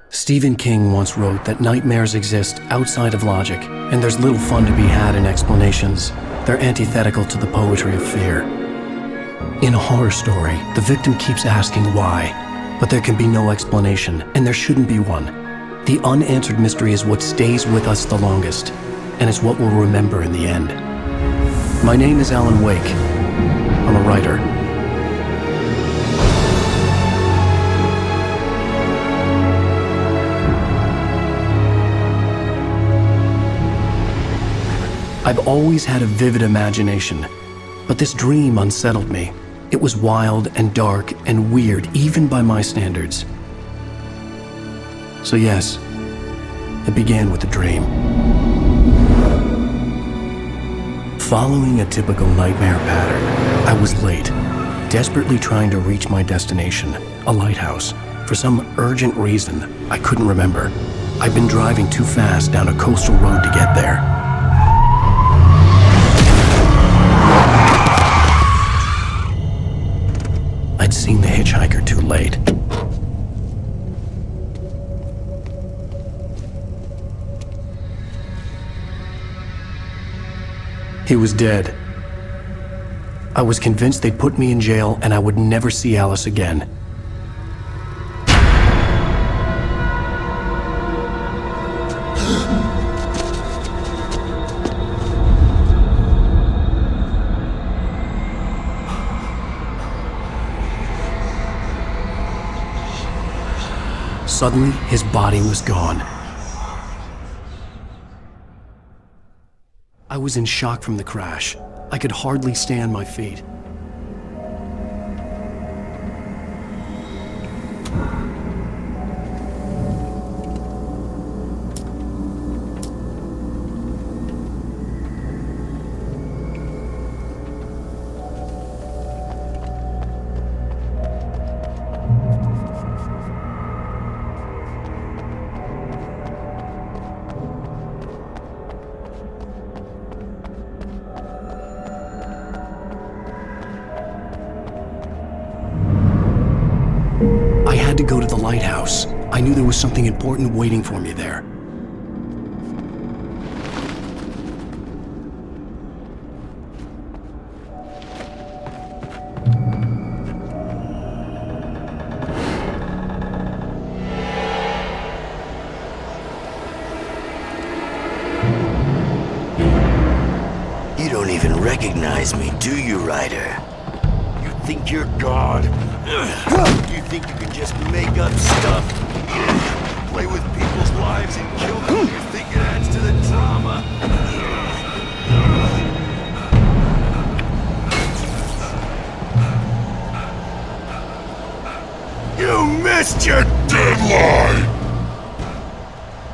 Stephen King once wrote that nightmares exist outside of logic, and there's little fun to be had in explanations. They're antithetical to the poetry of fear. In a horror story, the victim keeps asking why, but there can be no explanation, and there shouldn't be one. The unanswered mystery is what stays with us the longest, and it's what we'll remember in the end. My name is Alan Wake. I'm a writer. I've always had a vivid imagination, but this dream unsettled me. It was wild and dark and weird, even by my standards. So yes, it began with a dream. Following a typical nightmare pattern, I was late, desperately trying to reach my destination, a lighthouse. For some urgent reason, I couldn't remember. I'd been driving too fast down a coastal road to get there. I'd seen the hitchhiker too late. He was dead. I was convinced they'd put me in jail and I would never see Alice again. Suddenly, his body was gone. I was in shock from the crash. I could hardly stay on my feet. To go to the lighthouse. I knew there was something important waiting for me there. You don't even recognize me, do you, Ryder? You think you're God? You think you can just make up stuff? Play with people's lives and kill them? You think it adds to the drama? You missed your deadline!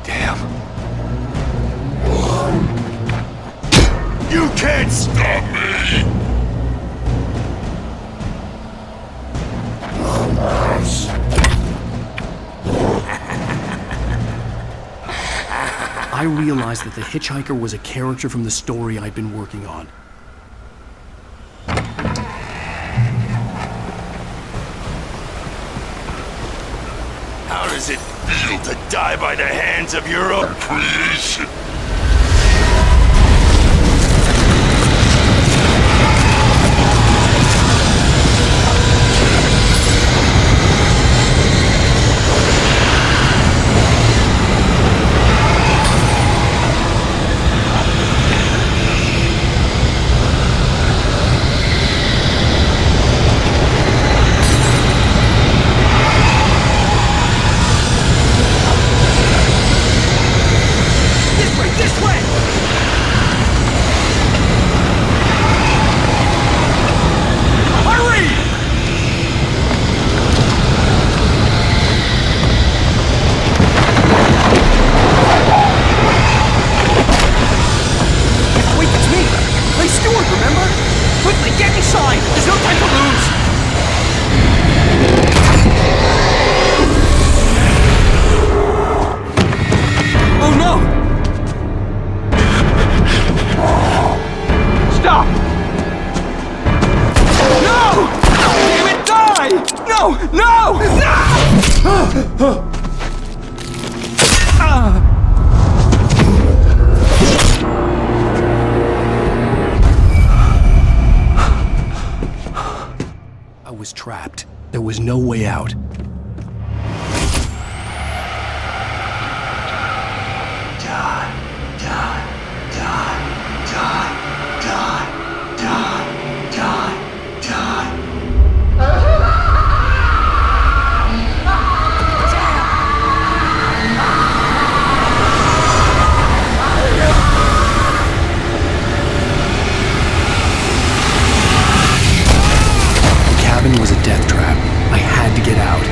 Damn. You can't stop me! I realized that the hitchhiker was a character from the story I'd been working on. How does it feel to die by the hands of your own creation? This right no way out. Was a death trap. I had to get out.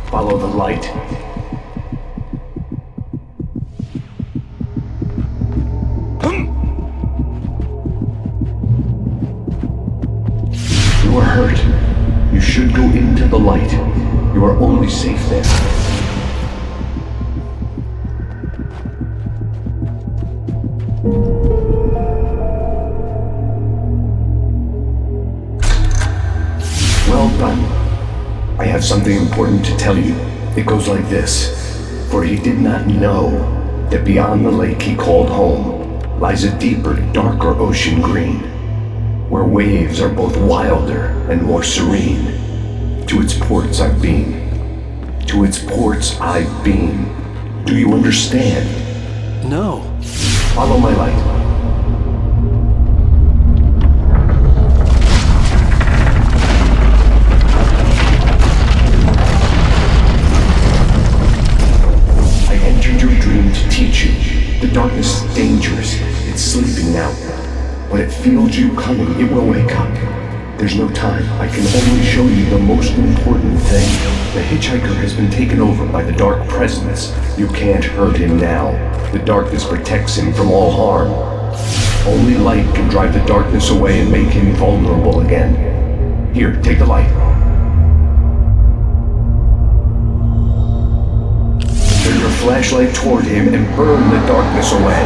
Follow the light. You are hurt. You should go into the light. You are only safe there. Well done. I have something important to tell you. It goes like this. For he did not know that beyond the lake he called home lies a deeper, darker ocean green, where waves are both wilder and more serene. To its ports I've been. To its ports I've been. Do you understand? No. Follow my light. I entered your dream to teach you. The darkness is dangerous. It's sleeping now. When it feels you coming, it will wake up. There's no time. I can only show you the most important thing. The hitchhiker has been taken over by the dark presence. You can't hurt him now. The darkness protects him from all harm. Only light can drive the darkness away and make him vulnerable again. Here, take the light. Turn your flashlight toward him and burn the darkness away.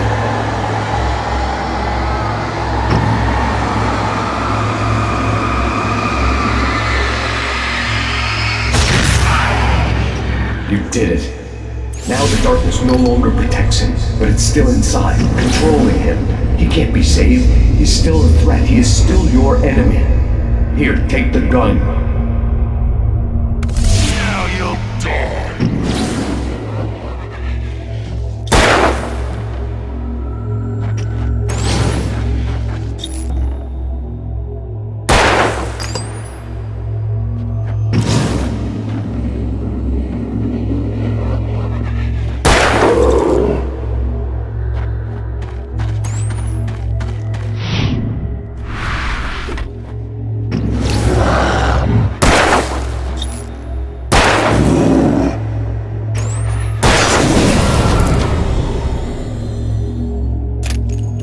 You did it. Now the darkness no longer protects him, but it's still inside, controlling him. He can't be saved. He's still a threat. He is still your enemy. Here, take the gun. Now you'll die.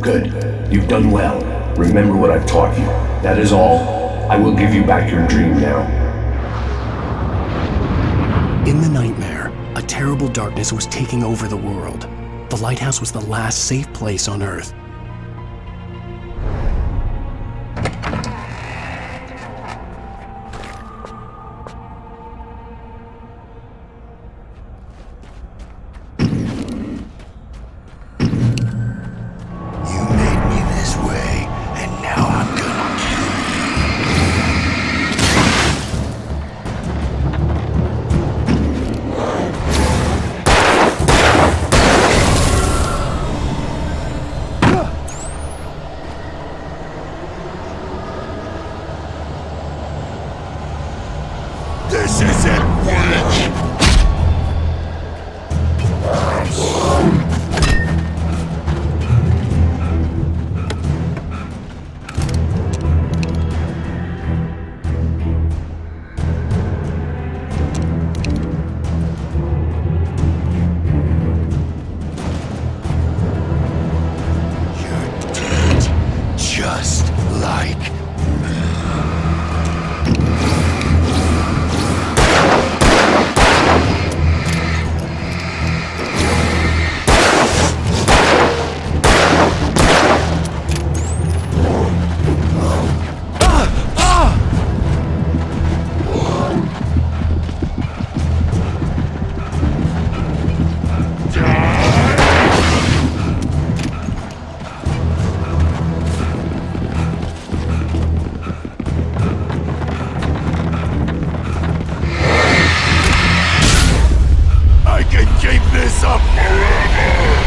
Good. You've done well. Remember what I've taught you. That is all. I will give you back your dream now. In the nightmare, a terrible darkness was taking over the world. The lighthouse was the last safe place on Earth. this up forever!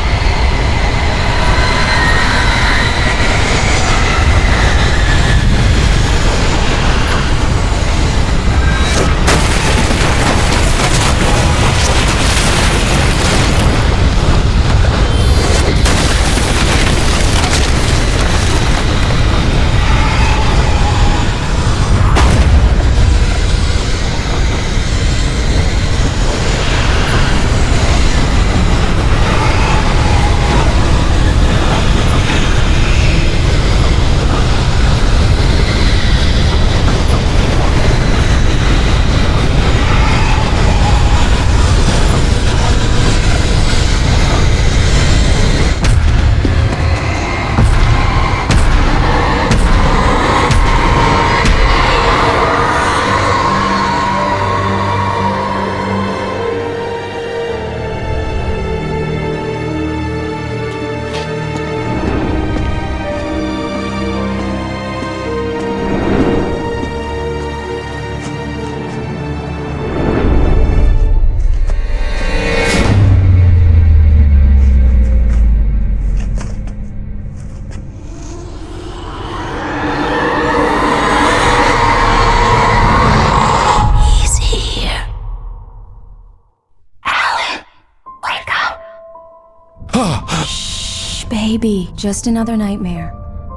Baby, just another nightmare.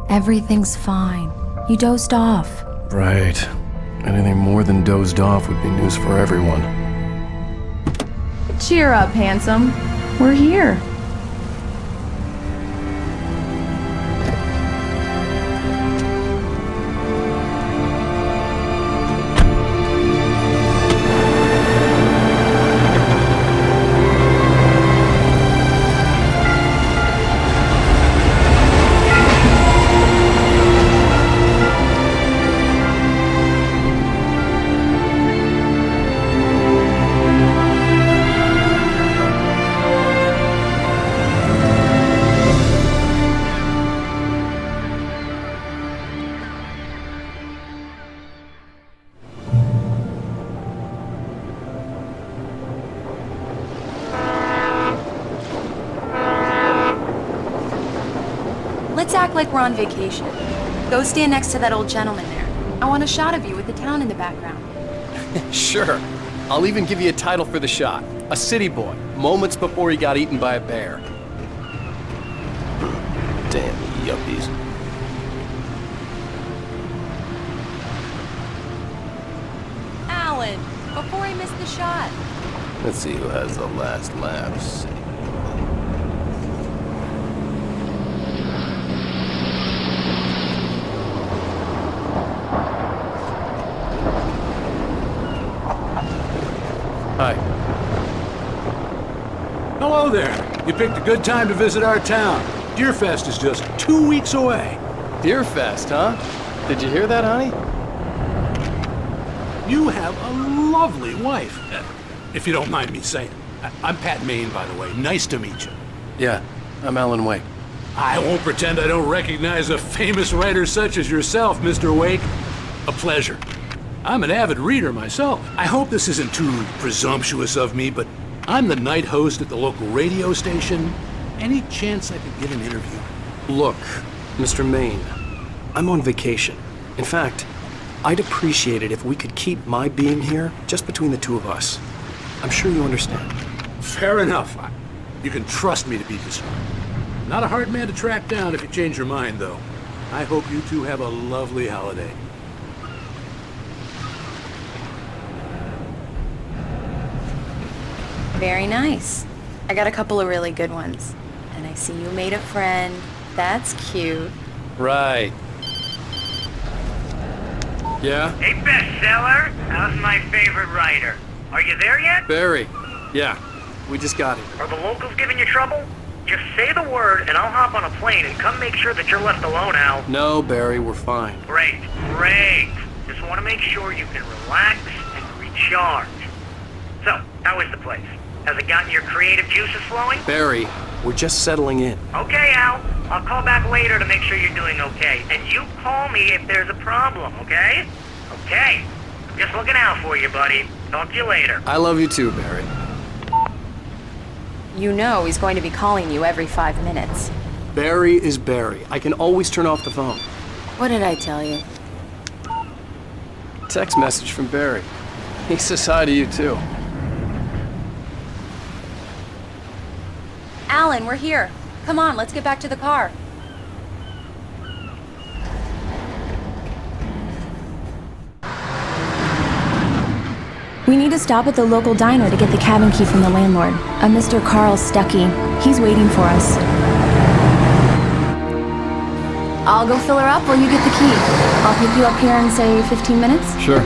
Everything's fine. You dozed off. Right. Anything more than dozed off would be news for everyone. Cheer up, handsome. We're here. Let's act like we're on vacation. Go stand next to that old gentleman there. I want a shot of you with the town in the background. Sure. I'll even give you a title for the shot. A city boy, moments before he got eaten by a bear. Damn yuppies. Alan, before I miss the shot. Let's see who has the last laugh. Hi. Hello there. You picked a good time to visit our town. Deerfest is just 2 weeks away. Deerfest, huh? Did you hear that, honey? You have a lovely wife, if you don't mind me saying. I'm Pat Maine, by the way. Nice to meet you. Yeah, I'm Alan Wake. I won't pretend I don't recognize a famous writer such as yourself, Mr. Wake. A pleasure. I'm an avid reader myself. I hope this isn't too presumptuous of me, but I'm the night host at the local radio station. Any chance I could get an interview? Look, Mr. Maine, I'm on vacation. In fact, I'd appreciate it if we could keep my being here just between the two of us. I'm sure you understand. Fair enough. You can trust me to be discreet. Not a hard man to track down if you change your mind, though. I hope you two have a lovely holiday. Very nice. I got a couple of really good ones. And I see you made a friend. That's cute. Right. Yeah? Hey, bestseller! How's my favorite writer? Are you there yet? Barry. Yeah, we just got here. Are the locals giving you trouble? Just say the word and I'll hop on a plane and come make sure that you're left alone, Al. No, Barry, we're fine. Great, great. Just want to make sure you can relax and recharge. So, how is the place? Has it gotten your creative juices flowing? Barry, we're just settling in. Okay, Al. I'll call back later to make sure you're doing okay. And you call me if there's a problem, okay? Okay. I'm just looking out for you, buddy. Talk to you later. I love you too, Barry. You know he's going to be calling you every 5 minutes. Barry is Barry. I can always turn off the phone. What did I tell you? Text message from Barry. He says hi to you too. Alan, we're here. Come on, let's get back to the car. We need to stop at the local diner to get the cabin key from the landlord, a Mr. Carl Stuckey. He's waiting for us. I'll go fill her up while you get the key. I'll pick you up here in, say, 15 minutes? Sure.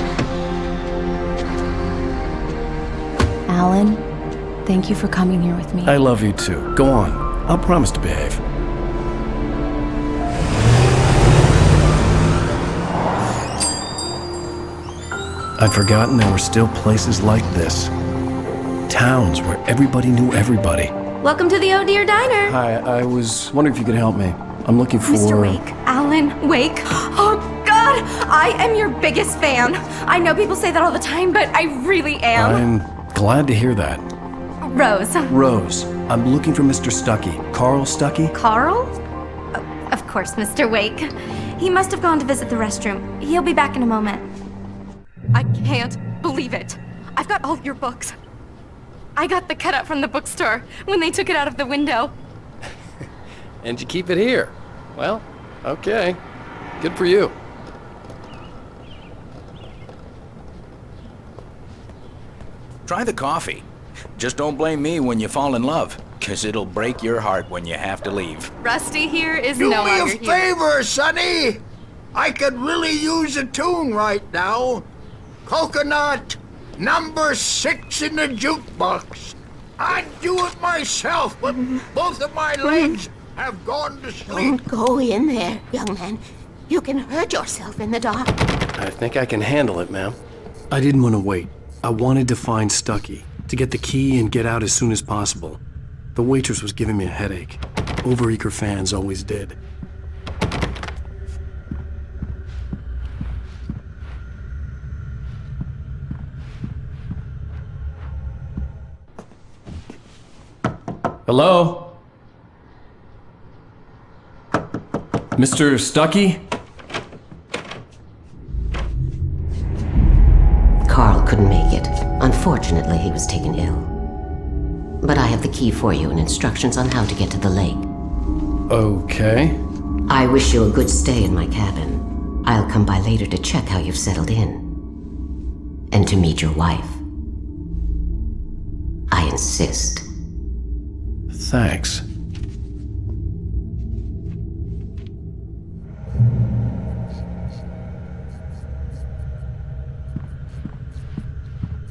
Alan, thank you for coming here with me. I love you too. Go on. I'll promise to behave. I'd forgotten there were still places like this. Towns where everybody knew everybody. Welcome to the Oh Dear Diner. Hi, I was wondering if you could help me. I'm looking for... Mr. Wake. Alan Wake. Oh, God! I am your biggest fan. I know people say that all the time, but I really am. I'm glad to hear that. Rose. Rose, I'm looking for Mr. Stuckey. Carl Stuckey? Carl? Oh, of course, Mr. Wake. He must have gone to visit the restroom. He'll be back in a moment. I can't believe it. I've got all your books. I got the cutout from the bookstore when they took it out of the window. And you keep it here. Well, okay. Good for you. Try the coffee. Just don't blame me when you fall in love, 'cause it'll break your heart when you have to leave. Rusty here is Do no me longer a here. favor, Sonny. I could really use a tune right now. Coconut, number 6 in the jukebox. I'd do it myself, but both of my legs have gone to sleep. Don't go in there, young man. You can hurt yourself in the dark. I think I can handle it, ma'am. I didn't want to wait. I wanted to find Stuckey, to get the key and get out as soon as possible. The waitress was giving me a headache. Overeager fans always did. Hello? Mr. Stuckey? Carl couldn't make it. Unfortunately, he was taken ill. But I have the key for you and instructions on how to get to the lake. Okay. I wish you a good stay in my cabin. I'll come by later to check how you've settled in. And to meet your wife. I insist. Thanks.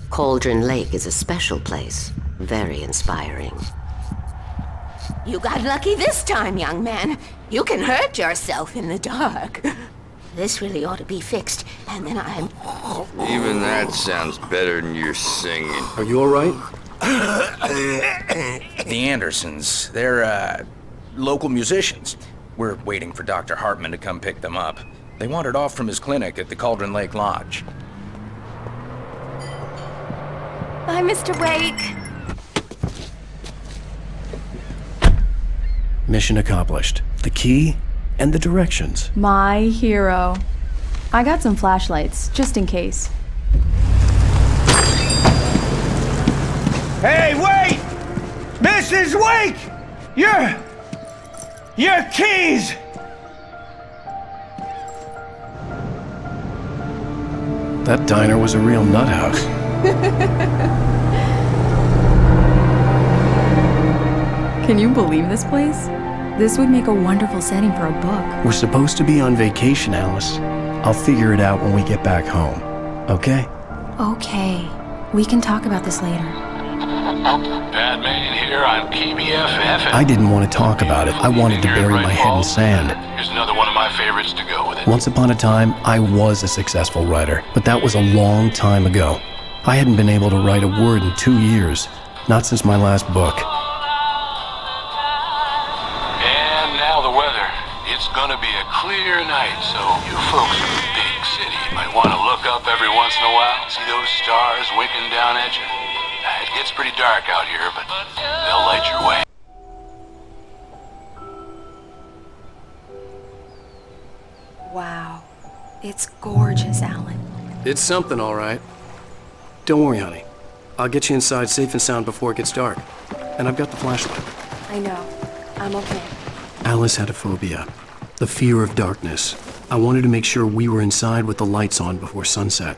Cauldron Lake is a special place. Very inspiring. You got lucky this time, young man. You can hurt yourself in the dark. This really ought to be fixed, and then I'm... Even that sounds better than your singing. Are you all right? The Andersons, they're, local musicians. We're waiting for Dr. Hartman to come pick them up. They wandered off from his clinic at the Cauldron Lake Lodge. Bye, Mr. Wake. Mission accomplished. The key and the directions. My hero. I got some flashlights, just in case. Hey, wait! Mrs. Wake! Your keys! That diner was a real nut house. Can you believe this place? This would make a wonderful setting for a book. We're supposed to be on vacation, Alice. I'll figure it out when we get back home. Okay? Okay. We can talk about this later. Bad man here on KBFF. I didn't want to talk about it. I wanted to bury my head in sand. Here's another one of my favorites to go with it. Once upon a time, I was a successful writer, but that was a long time ago. I hadn't been able to write a word in 2 years, not since my last book. And now the weather. It's gonna be a clear night, so you folks in the big city might want to look up every once in a while, see those stars winking down at you. It gets pretty dark out here, but they'll light your way. Wow. It's gorgeous, Alan. It's something, all right. Don't worry, honey. I'll get you inside safe and sound before it gets dark. And I've got the flashlight. I know. I'm okay. Alice had a phobia, the fear of darkness. I wanted to make sure we were inside with the lights on before sunset.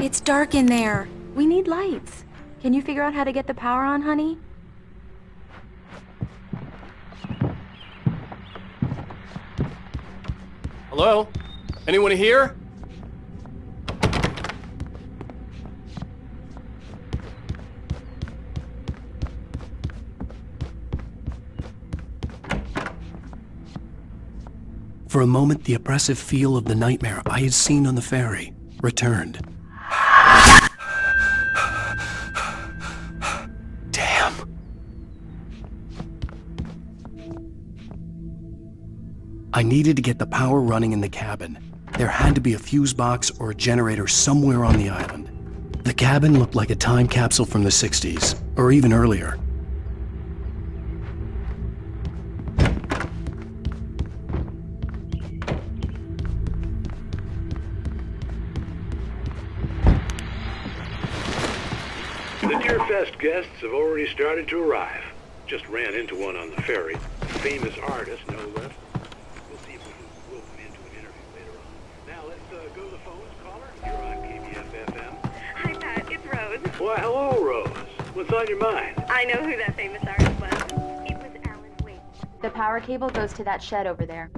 It's dark in there. We need lights. Can you figure out how to get the power on, honey? Hello? Anyone here? For a moment, the oppressive feel of the nightmare I had seen on the ferry returned. Damn. I needed to get the power running in the cabin. There had to be a fuse box or a generator somewhere on the island. The cabin looked like a time capsule from the 60s, or even earlier. The Deerfest guests have already started to arrive. Just ran into one on the ferry. Famous artist, no less. We'll see if we can rope him into an interview later on. Now let's go to the phones. Caller, you're on KBF-FM. Hi, Pat. It's Rose. Why, hello, Rose. What's on your mind? I know who that famous artist was. It was Alan Wake. The power cable goes to that shed over there.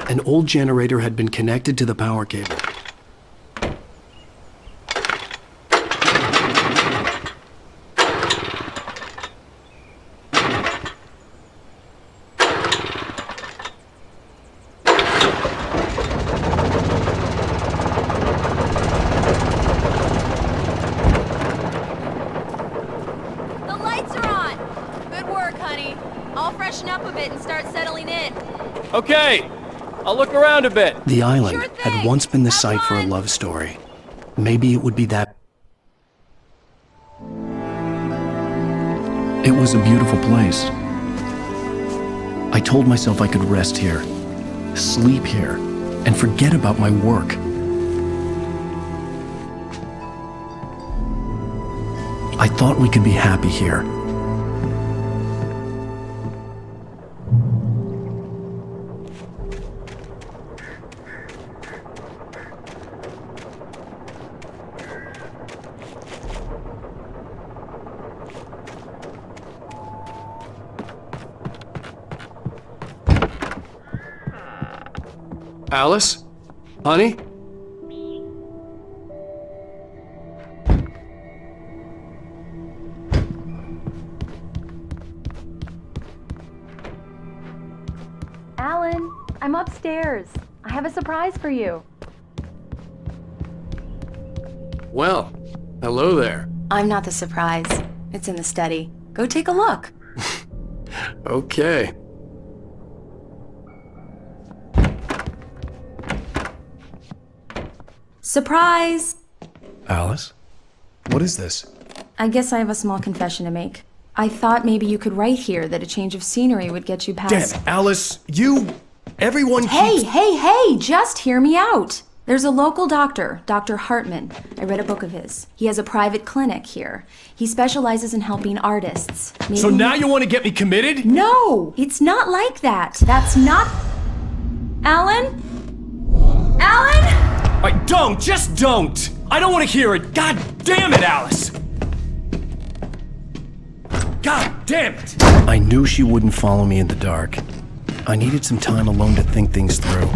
An old generator had been connected to the power cable. The lights are on! Good work, honey. I'll freshen up a bit and start settling in. Okay! I'll look around a bit. The island Sure had thing. once been the Have site for a fun. love story. Maybe it would be that. It was a beautiful place. I told myself I could rest here, sleep here, and forget about my work. I thought we could be happy here. Alice? Honey? Alan, I'm upstairs. I have a surprise for you. Well, hello there. I'm not the surprise. It's in the study. Go take a look. Okay. Surprise! Alice? What is this? I guess I have a small confession to make. I thought maybe you could write here that a change of scenery would get you past... Damn, Alice, everyone Hey, just hear me out. There's a local doctor, Dr. Hartman. I read a book of his. He has a private clinic here. He specializes in helping artists. So now you want to get me committed? No, it's not like that. That's not... Alan? Alan? Don't! Just don't! I don't want to hear it! God damn it, Alice! God damn it! I knew she wouldn't follow me in the dark. I needed some time alone to think things through.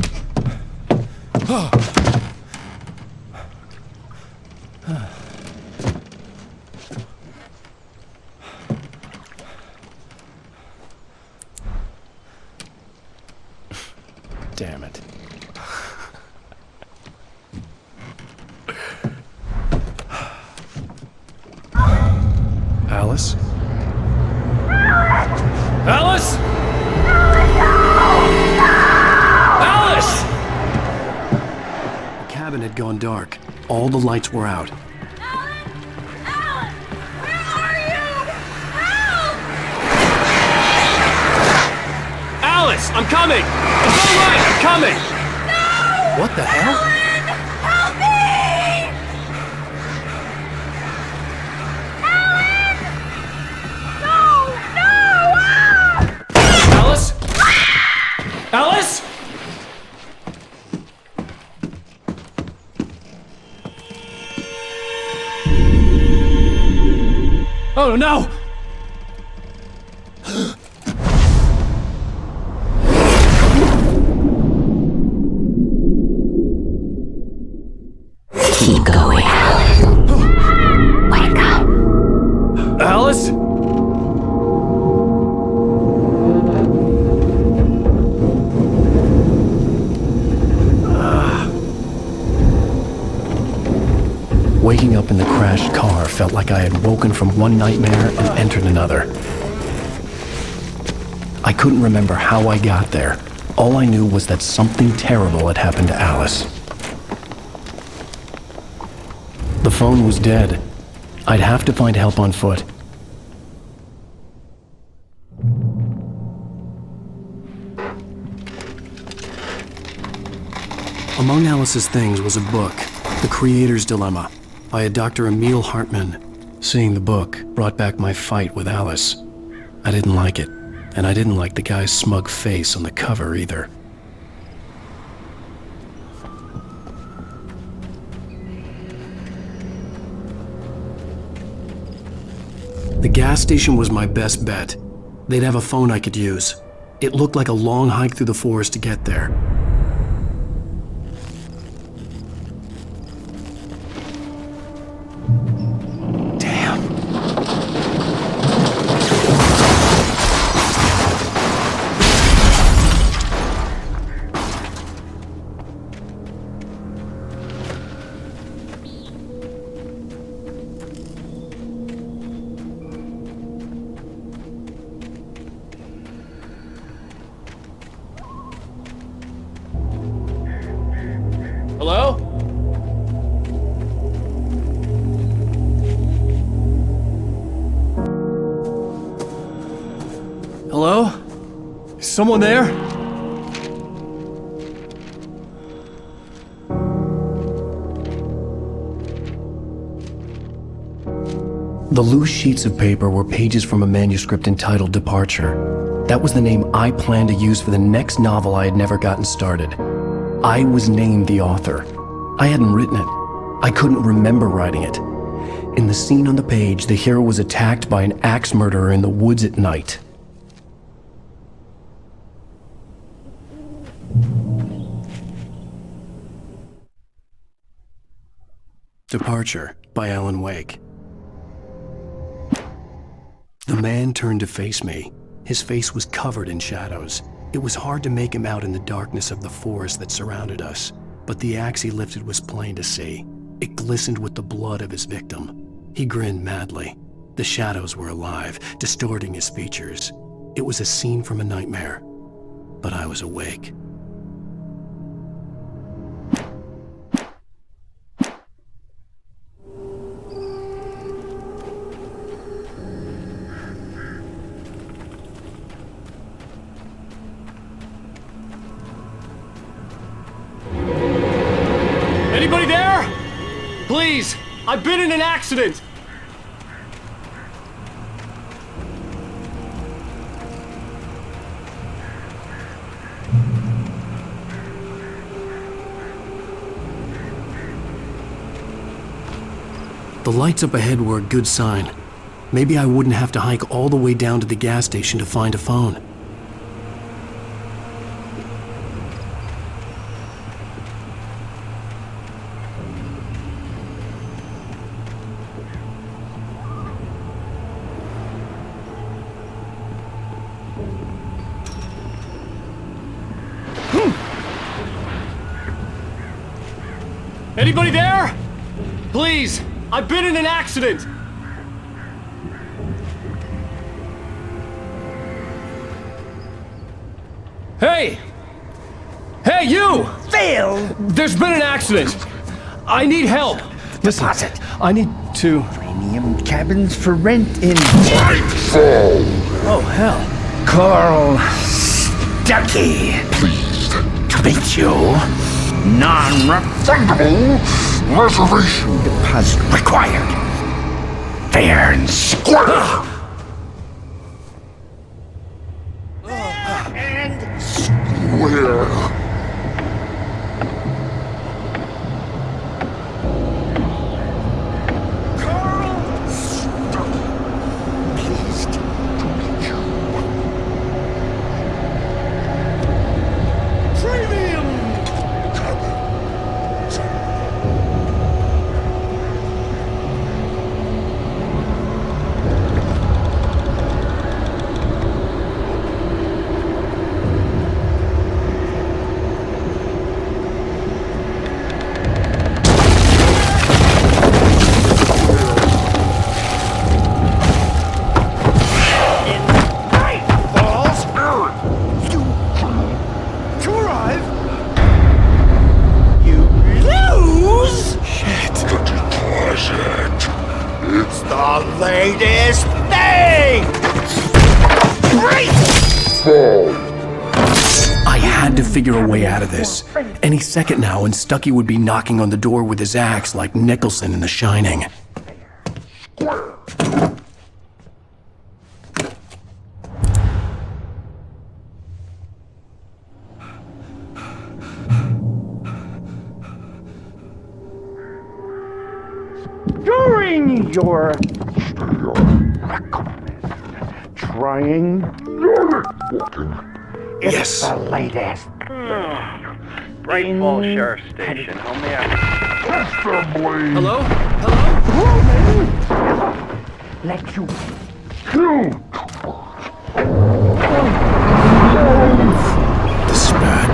Damn it. Alice? Alice? Alice! The cabin had gone dark. All the lights were out. Alice, I'm coming! It's all right, I'm coming! No! What the hell? Alan, help me! Alan! No! No! Ah! Alice? Alice? Oh no! Keep going. Wake up. Alice? Waking up in the crashed car felt like I had woken from one nightmare and entered another. I couldn't remember how I got there. All I knew was that something terrible had happened to Alice. The phone was dead. I'd have to find help on foot. Among Alice's things was a book, The Creator's Dilemma, by a Dr. Emil Hartmann. Seeing the book brought back my fight with Alice. I didn't like it, and I didn't like the guy's smug face on the cover either. The gas station was my best bet. They'd have a phone I could use. It looked like a long hike through the forest to get there. Hello? Hello? Is someone there? The loose sheets of paper were pages from a manuscript entitled Departure. That was the name I planned to use for the next novel I had never gotten started. I was named the author. I hadn't written it. I couldn't remember writing it. In the scene on the page, the hero was attacked by an axe murderer in the woods at night. Departure by Alan Wake. The man turned to face me. His face was covered in shadows. It was hard to make him out in the darkness of the forest that surrounded us, but the axe he lifted was plain to see. It glistened with the blood of his victim. He grinned madly. The shadows were alive, distorting his features. It was a scene from a nightmare, but I was awake. Anybody there? Please, I've been in an accident. The lights up ahead were a good sign. Maybe I wouldn't have to hike all the way down to the gas station to find a phone. Anybody there? Please, I've been in an accident. Hey! Hey, you! Phil! There's been an accident. I need help. Listen, I need to... Premium cabins for rent in... Oh, hell. Carl Stucky. Pleased to meet you. Non-refundable reservation deposit required. Fair and square. And square. Latest thing! I had to figure a way out of this. Any second now, and Stucky would be knocking on the door with his axe like Nicholson in The Shining. During your trying Yes. the latest. Bright Falls Sheriff Station. How may I... Hello? Let you kill. This is bad.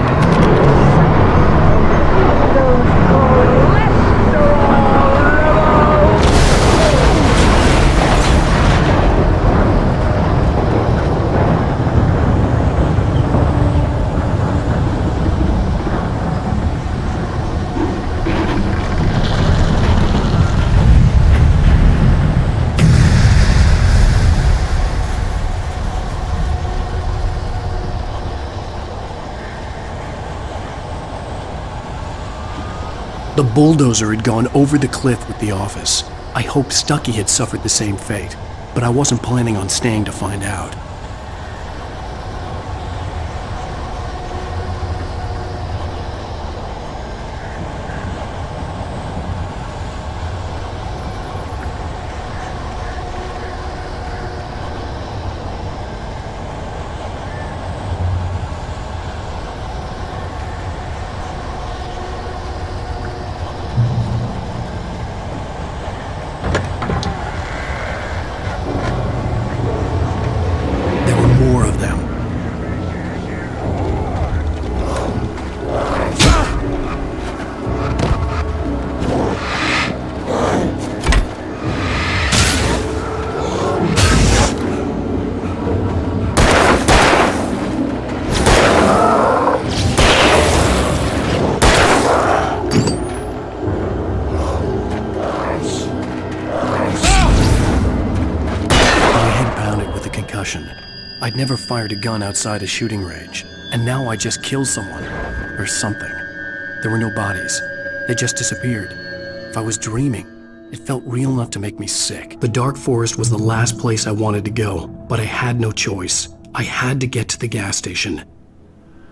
The bulldozer had gone over the cliff with the office. I hoped Stucky had suffered the same fate, but I wasn't planning on staying to find out. I'd never fired a gun outside a shooting range, and now I just killed someone, or something. There were no bodies. They just disappeared. If I was dreaming, it felt real enough to make me sick. The dark forest was the last place I wanted to go, but I had no choice. I had to get to the gas station.